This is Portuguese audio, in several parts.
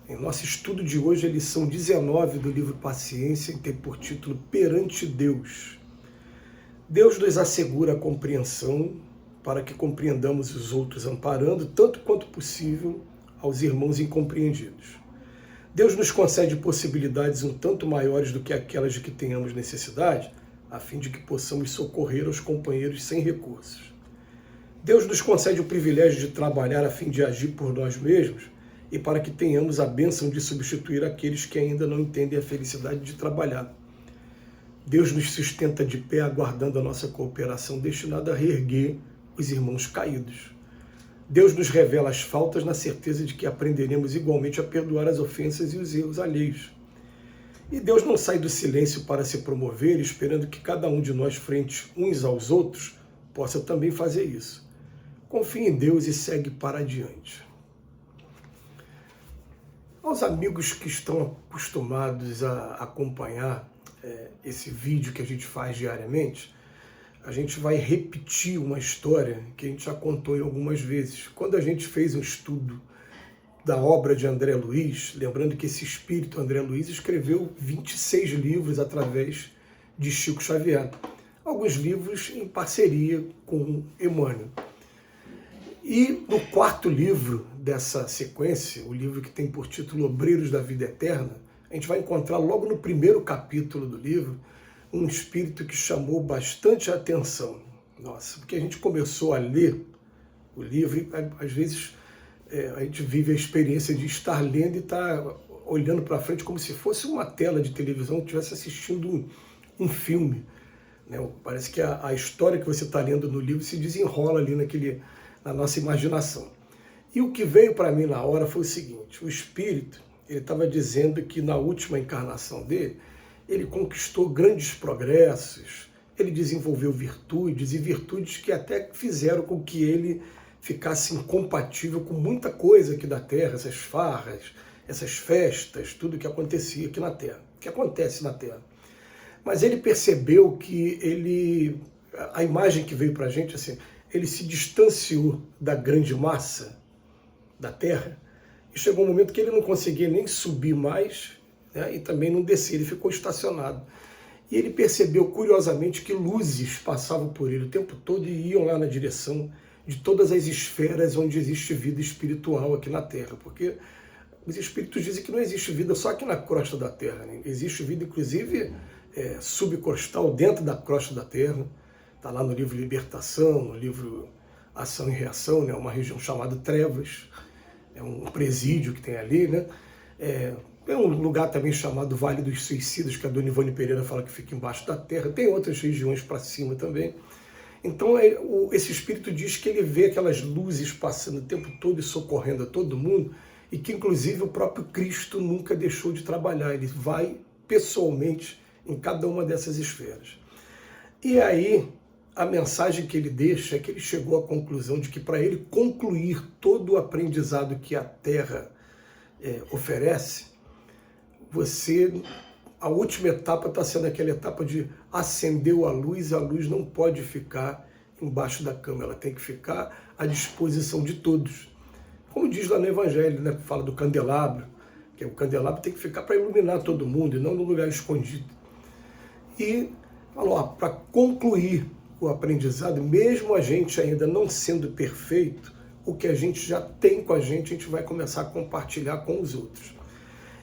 Em nosso estudo de hoje, a lição 19 do livro Paciência tem por título Perante Deus. Deus nos assegura a compreensão para que compreendamos os outros, amparando, tanto quanto possível, aos irmãos incompreendidos. Deus nos concede possibilidades um tanto maiores do que aquelas de que tenhamos necessidade, a fim de que possamos socorrer aos companheiros sem recursos. Deus nos concede o privilégio de trabalhar a fim de agir por nós mesmos e para que tenhamos a bênção de substituir aqueles que ainda não entendem a felicidade de trabalhar. Deus nos sustenta de pé, aguardando a nossa cooperação destinada a reerguer os irmãos caídos. Deus nos revela as faltas na certeza de que aprenderemos igualmente a perdoar as ofensas e os erros alheios. E Deus não sai do silêncio para se promover, esperando que cada um de nós, frente uns aos outros, possa também fazer isso. Confie em Deus e segue para adiante. Aos amigos que estão acostumados a acompanhar esse vídeo que a gente faz diariamente, a gente vai repetir uma história que a gente já contou em algumas vezes. Quando a gente fez um estudo da obra de André Luiz, lembrando que esse espírito André Luiz escreveu 26 livros através de Chico Xavier. Alguns livros em parceria com Emmanuel. E no quarto livro dessa sequência, o livro que tem por título Obreiros da Vida Eterna, a gente vai encontrar logo no primeiro capítulo do livro um espírito que chamou bastante a atenção. Nossa, porque a gente começou a ler o livro e às vezes a gente vive a experiência de estar lendo e estar olhando para frente como se fosse uma tela de televisão, que estivesse assistindo um filme. Né? Parece que a história que você está lendo no livro se desenrola ali na nossa imaginação. E o que veio para mim na hora foi o seguinte: o espírito, ele estava dizendo que na última encarnação dele, ele conquistou grandes progressos, ele desenvolveu virtudes, e virtudes que até fizeram com que ele ficasse incompatível com muita coisa aqui da Terra, essas farras, essas festas, tudo que acontecia aqui na Terra, que acontece na Terra. Mas ele percebeu que a imagem que veio para a gente, assim, ele se distanciou da grande massa da Terra e chegou um momento que ele não conseguia nem subir mais, né, e também não descer, ele ficou estacionado. E ele percebeu, curiosamente, que luzes passavam por ele o tempo todo e iam lá na direção de todas as esferas onde existe vida espiritual aqui na Terra, porque os espíritos dizem que não existe vida só aqui na crosta da Terra, né? Existe vida, inclusive, subcrostal, dentro da crosta da Terra. Está lá no livro Libertação, no livro Ação e Reação, né? Uma região chamada Trevas, é um presídio que tem ali, né? É um lugar também chamado Vale dos Suicidas, que a dona Ivone Pereira fala que fica embaixo da terra. Tem outras regiões para cima também. Então esse espírito diz que ele vê aquelas luzes passando o tempo todo e socorrendo a todo mundo, e que inclusive o próprio Cristo nunca deixou de trabalhar. Ele vai pessoalmente em cada uma dessas esferas. E aí a mensagem que ele deixa é que ele chegou à conclusão de que para ele concluir todo o aprendizado que a Terra oferece, a última etapa está sendo aquela etapa de acendeu a luz não pode ficar embaixo da cama, ela tem que ficar à disposição de todos. Como diz lá no Evangelho, né, que fala do candelabro, que o candelabro tem que ficar para iluminar todo mundo e não no lugar escondido. E falou, para concluir o aprendizado, mesmo a gente ainda não sendo perfeito, o que a gente já tem com a gente vai começar a compartilhar com os outros.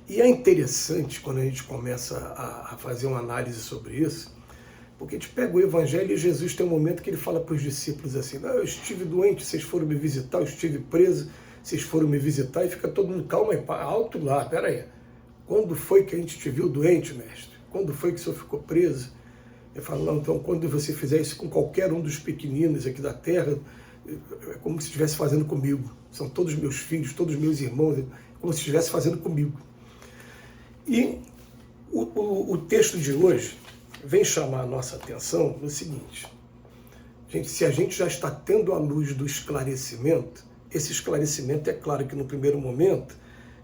E é interessante quando a gente começa a fazer uma análise sobre isso, porque a gente pega o Evangelho e Jesus tem um momento que ele fala para os discípulos assim, eu estive doente, vocês foram me visitar, eu estive preso, vocês foram me visitar, e fica todo mundo calma aí, alto lá, peraí, quando foi que a gente te viu doente, mestre? Quando foi que o senhor ficou preso? Ele fala, não, então quando você fizer isso com qualquer um dos pequeninos aqui da terra, é como se estivesse fazendo comigo, são todos meus filhos, todos meus irmãos, é como se estivesse fazendo comigo. E o texto de hoje vem chamar a nossa atenção no seguinte: gente, se a gente já está tendo a luz do esclarecimento, esse esclarecimento é claro que no primeiro momento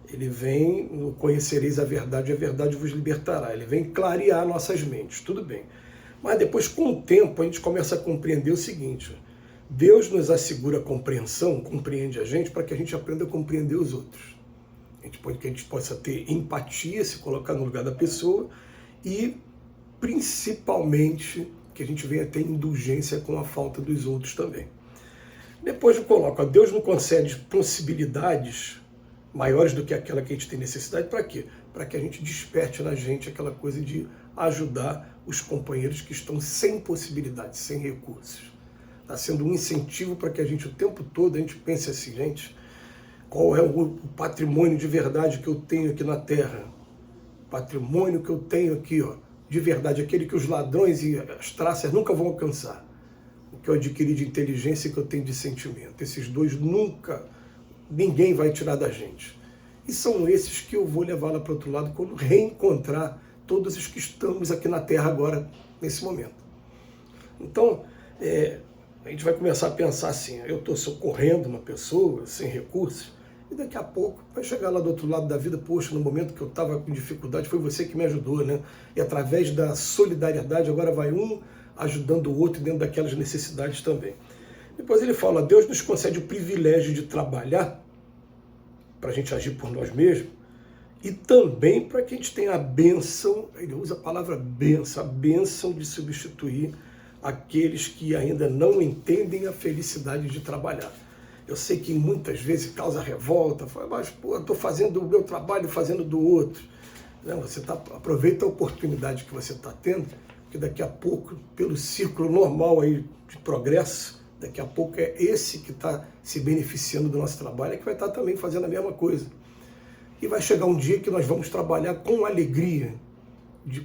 ele vem no conhecereis a verdade vos libertará, ele vem clarear nossas mentes, tudo bem. Mas depois, com o tempo, a gente começa a compreender o seguinte: Deus nos assegura a compreensão, compreende a gente, para que a gente aprenda a compreender os outros. que a gente possa ter empatia, se colocar no lugar da pessoa e, principalmente, que a gente venha ter indulgência com a falta dos outros também. Depois eu coloco, Deus não concede possibilidades maiores do que aquela que a gente tem necessidade, para quê? Para que a gente desperte na gente aquela coisa de ajudar os companheiros que estão sem possibilidades, sem recursos. Está sendo um incentivo para que a gente, o tempo todo, a gente pense assim, gente, qual é o patrimônio de verdade que eu tenho aqui na Terra? O patrimônio que eu tenho aqui, ó, de verdade, aquele que os ladrões e as traças nunca vão alcançar. O que eu adquiri de inteligência e que eu tenho de sentimento. Esses dois ninguém vai tirar da gente. E são esses que eu vou levar lá para o outro lado quando reencontrar todos os que estamos aqui na Terra agora, nesse momento. Então, a gente vai começar a pensar assim, eu estou socorrendo uma pessoa sem recursos, e daqui a pouco vai chegar lá do outro lado da vida, poxa, no momento que eu estava com dificuldade, foi você que me ajudou, né? E através da solidariedade, agora vai um ajudando o outro dentro daquelas necessidades também. Depois ele fala, Deus nos concede o privilégio de trabalhar para a gente agir por nós mesmos e também para que a gente tenha a bênção, ele usa a palavra bênção, a bênção de substituir aqueles que ainda não entendem a felicidade de trabalhar. Eu sei que muitas vezes causa revolta, mas pô, estou fazendo o meu trabalho fazendo do outro. Não, aproveita a oportunidade que você está tendo, que daqui a pouco, pelo círculo normal aí de progresso, daqui a pouco é esse que está se beneficiando do nosso trabalho, que vai estar também fazendo a mesma coisa. E vai chegar um dia que nós vamos trabalhar com alegria,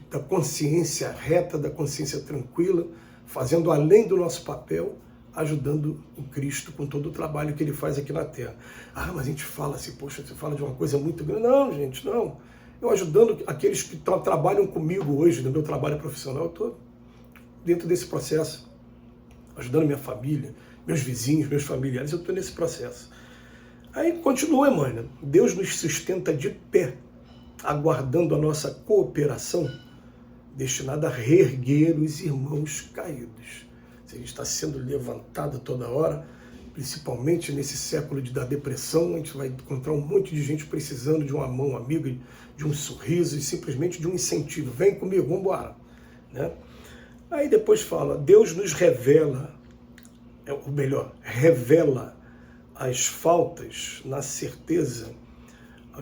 da consciência reta, da consciência tranquila, fazendo além do nosso papel, ajudando o Cristo com todo o trabalho que ele faz aqui na Terra. Ah, mas a gente fala assim, poxa, você fala de uma coisa muito grande. Não, gente, não. Eu ajudando aqueles que trabalham comigo hoje, no meu trabalho profissional, eu estou dentro desse processo, ajudando minha família, meus vizinhos, meus familiares, eu estou nesse processo. Aí continua, Emmanuel, Deus nos sustenta de pé, aguardando a nossa cooperação, destinada a reerguer os irmãos caídos. A gente está sendo levantado toda hora, principalmente nesse século da depressão, a gente vai encontrar um monte de gente precisando de uma mão amiga, de um sorriso e simplesmente de um incentivo. Vem comigo, vamos embora. Né? Aí depois fala, Deus nos revela, ou melhor, revela as faltas na certeza,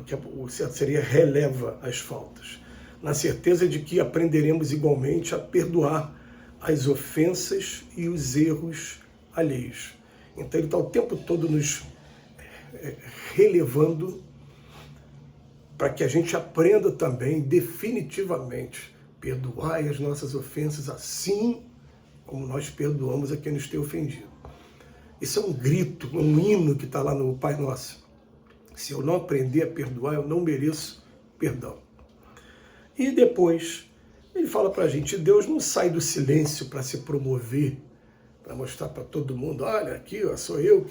que o certo seria releva as faltas, na certeza de que aprenderemos igualmente a perdoar as ofensas e os erros alheios. Então ele está o tempo todo nos relevando para que a gente aprenda também definitivamente perdoar as nossas ofensas assim como nós perdoamos a quem nos tem ofendido. Isso é um grito, um hino que está lá no Pai Nosso. Se eu não aprender a perdoar, eu não mereço perdão. E depois ele fala para a gente, Deus não sai do silêncio para se promover, para mostrar para todo mundo, olha aqui, ó, sou eu,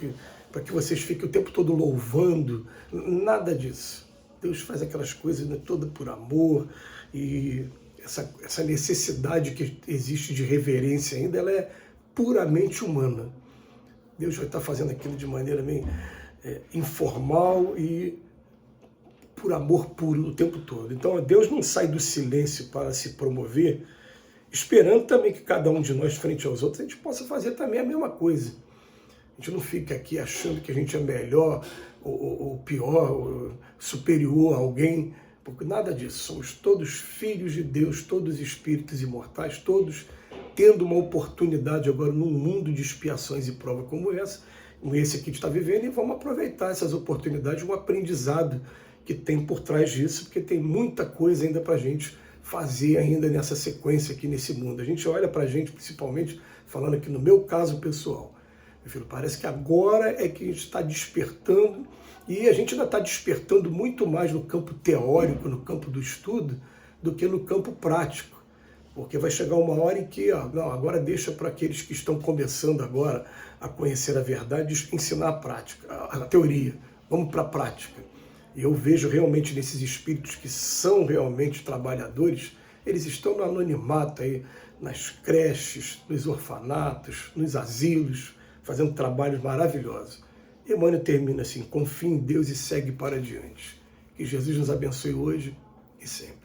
para que vocês fiquem o tempo todo louvando, nada disso. Deus faz aquelas coisas, né, toda por amor, e essa necessidade que existe de reverência ainda, ela é puramente humana. Deus vai estar fazendo aquilo de maneira meio informal e por amor puro o tempo todo. Então, Deus não sai do silêncio para se promover, esperando também que cada um de nós, frente aos outros, a gente possa fazer também a mesma coisa. A gente não fica aqui achando que a gente é melhor, ou pior, ou superior a alguém, porque nada disso. Somos todos filhos de Deus, todos espíritos imortais, todos tendo uma oportunidade agora num mundo de expiações e prova como esse que a gente está vivendo, e vamos aproveitar essas oportunidades, um aprendizado que tem por trás disso, porque tem muita coisa ainda para a gente fazer ainda nessa sequência aqui nesse mundo. A gente olha para a gente, principalmente, falando aqui no meu caso pessoal, meu filho, parece que agora é que a gente está despertando, e a gente ainda está despertando muito mais no campo teórico, no campo do estudo, do que no campo prático. Porque vai chegar uma hora em que, não, agora deixa para aqueles que estão começando agora a conhecer a verdade, ensinar a prática, a teoria. Vamos para a prática. E eu vejo realmente nesses espíritos que são realmente trabalhadores, eles estão no anonimato aí, nas creches, nos orfanatos, nos asilos, fazendo trabalhos maravilhosos. Emmanuel termina assim, confie em Deus e segue para adiante. Que Jesus nos abençoe hoje e sempre.